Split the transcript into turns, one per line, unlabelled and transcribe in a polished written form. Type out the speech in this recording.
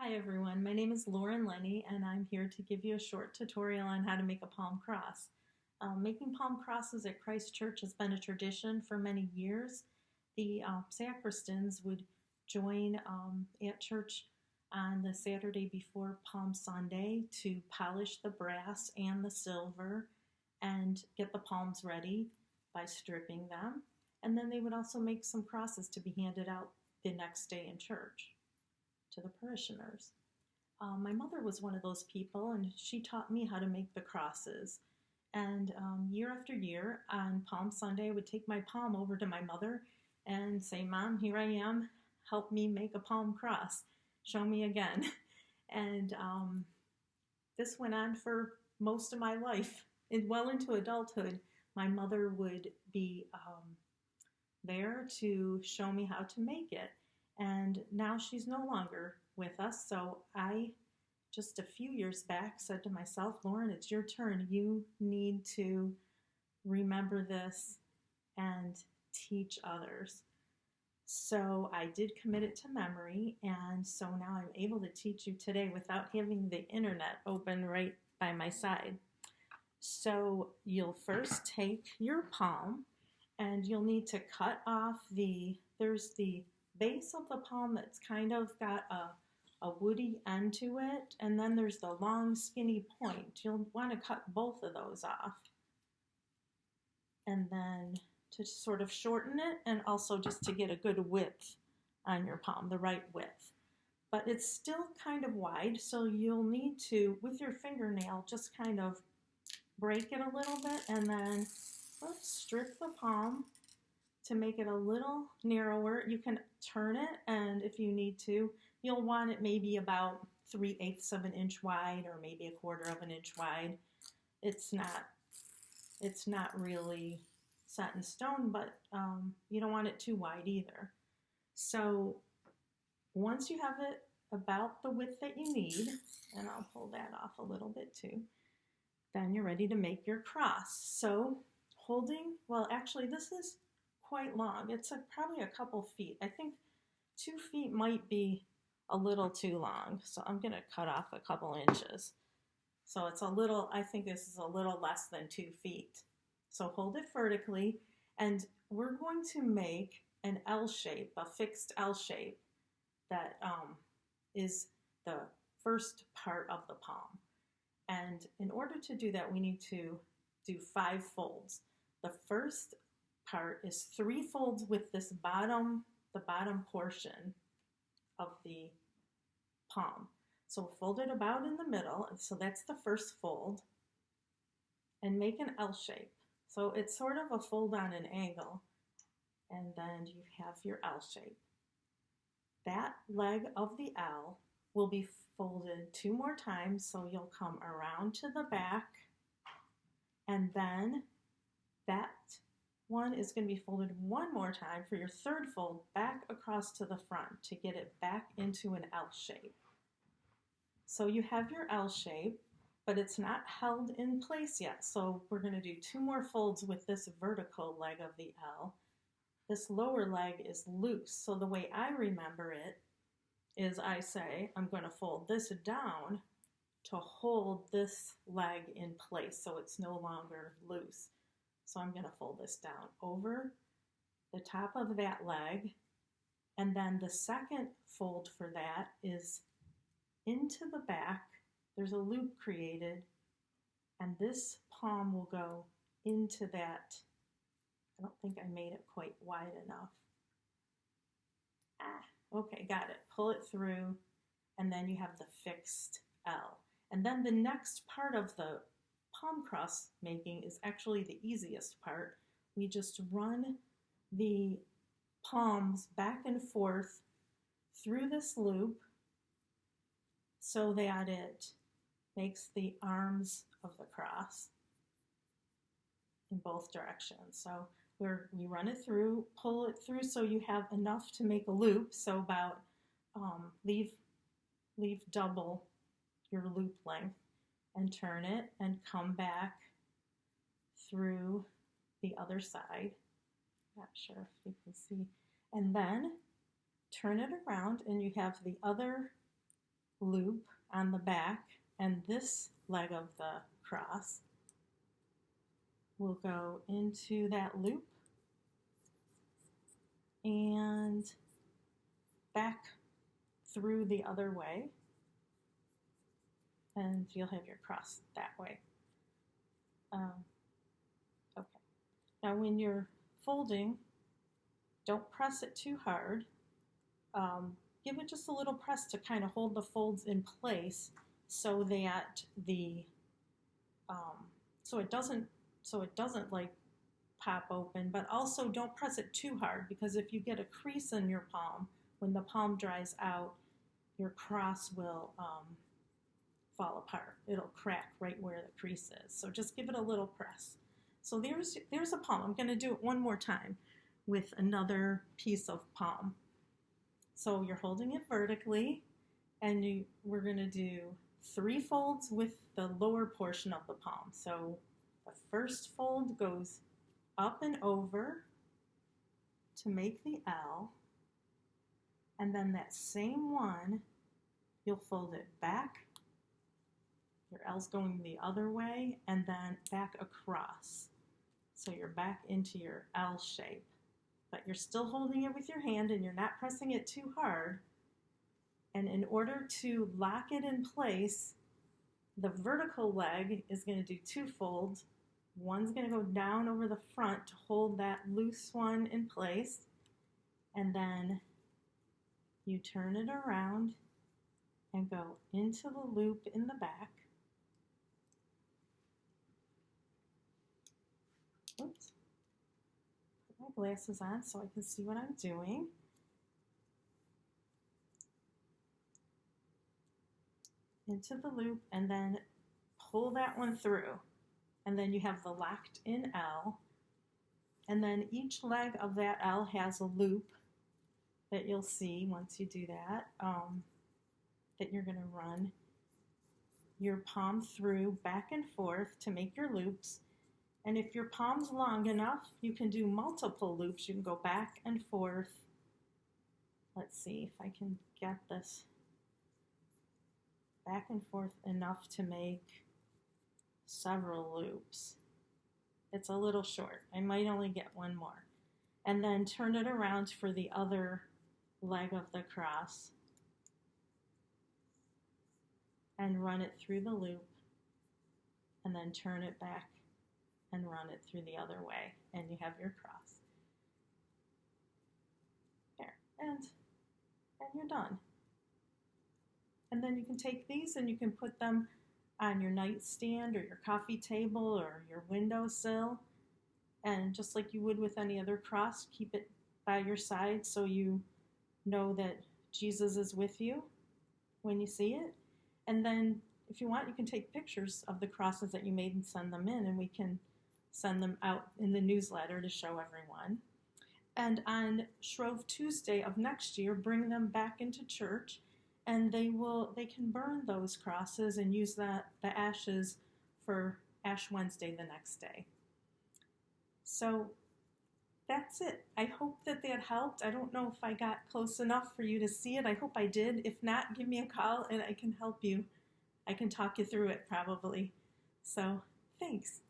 Hi everyone, my name is Lauren Leney and I'm here to give you a short tutorial on how to make a palm cross. Making palm crosses at Christ Church has been a tradition for many years. The sacristans would join at church on the Saturday before Palm Sunday to polish the brass and the silver and get the palms ready by stripping them. And then they would also make some crosses to be handed out the next day in church to the parishioners. My mother was one of those people, and she taught me how to make the crosses. And year after year, on Palm Sunday, I would take my palm over to my mother and say, "Mom, here I am. Help me make a palm cross. Show me again." And this went on for most of my life. And well into adulthood, my mother would be there to show me how to make it. And now she's no longer with us, so I just a few years back said to myself, "Lauren, it's your turn. You need to remember this and teach others." So I did commit it to memory, and so now I'm able to teach you today without having the internet open right by my side. So you'll first take your palm, and you'll need to cut off there's the base of the palm that's kind of got a woody end to it, and then there's the long skinny point. You'll want to cut both of those off, and then to sort of shorten it, and also just to get a good width on your palm, the right width. But it's still kind of wide, so you'll need to, with your fingernail, just kind of break it a little bit, and then let's strip the palm to make it a little narrower. You can turn it, and if you need to, you'll want it maybe about 3/8 of an inch wide, or maybe 1/4 of an inch wide. It's not really set in stone, but you don't want it too wide either. So once you have it about the width that you need, and I'll pull that off a little bit too, then you're ready to make your cross. So actually this is quite long. It's probably a couple feet. I think 2 feet might be a little too long, so I'm going to cut off a couple inches. So it's I think this is a little less than 2 feet. So hold it vertically, and we're going to make an L shape, a fixed L shape that is the first part of the palm. And in order to do that, we need to do 5 folds. The first part is 3 folds with the bottom portion of the palm. So fold it about in the middle, so that's the first fold, and make an L shape. So it's sort of a fold on an angle, and then you have your L shape. That leg of the L will be folded 2 more times, so you'll come around to the back, and then that one is going to be folded 1 more time for your third fold back across to the front to get it back into an L shape. So you have your L shape, but it's not held in place yet. So we're going to do 2 more folds with this vertical leg of the L. This lower leg is loose. So the way I remember it is I say I'm going to fold this down to hold this leg in place so it's no longer loose. So I'm going to fold this down over the top of that leg, and then the second fold for that is into the back. There's a loop created, and this palm will go into that. I don't think I made it quite wide enough. Okay, got it. Pull it through, and then you have the fixed L. And then the next part of the palm cross making is actually the easiest part. We just run the palms back and forth through this loop so that it makes the arms of the cross in both directions. So we run it through, pull it through so you have enough to make a loop. So about leave double your loop length, and turn it and come back through the other side. Not sure if you can see. And then turn it around, and you have the other loop on the back, and this leg of the cross will go into that loop and back through the other way, and you'll have your cross that way. Okay. Now when you're folding, don't press it too hard. Give it just a little press to kind of hold the folds in place so that the so it doesn't like pop open, but also don't press it too hard, because if you get a crease in your palm, when the palm dries out, your cross will fall apart. It'll crack right where the crease is. So just give it a little press. So there's a palm. I'm going to do it one more time with another piece of palm. So you're holding it vertically, and we're going to do 3 folds with the lower portion of the palm. So the first fold goes up and over to make the L, and then that same one, you'll fold it back. Your L's going the other way, and then back across. So you're back into your L shape, but you're still holding it with your hand and you're not pressing it too hard. And in order to lock it in place, the vertical leg is going to do 2 folds. One's going to go down over the front to hold that loose one in place, and then you turn it around and go into the loop in the back. Oops. Put my glasses on so I can see what I'm doing. Into the loop, and then pull that one through. And then you have the locked in L. And then each leg of that L has a loop that you'll see once you do that, that you're going to run your palm through back and forth to make your loops. And if your palm's long enough, you can do multiple loops. You can go back and forth. Let's see if I can get this back and forth enough to make several loops. It's a little short. I might only get one more. And then turn it around for the other leg of the cross and run it through the loop, and then turn it back and run it through the other way, and you have your cross. There, and you're done. And then you can take these and you can put them on your nightstand or your coffee table or your windowsill, and just like you would with any other cross, keep it by your side so you know that Jesus is with you when you see it. And then if you want, you can take pictures of the crosses that you made and send them in, and we can send them out in the newsletter to show everyone. And on Shrove Tuesday of next year, bring them back into church, and they can burn those crosses and use the ashes for Ash Wednesday the next day. So that's it. I hope that helped. I don't know if I got close enough for you to see it. I hope I did. If not, give me a call and I can help you. I can talk you through it probably. So thanks.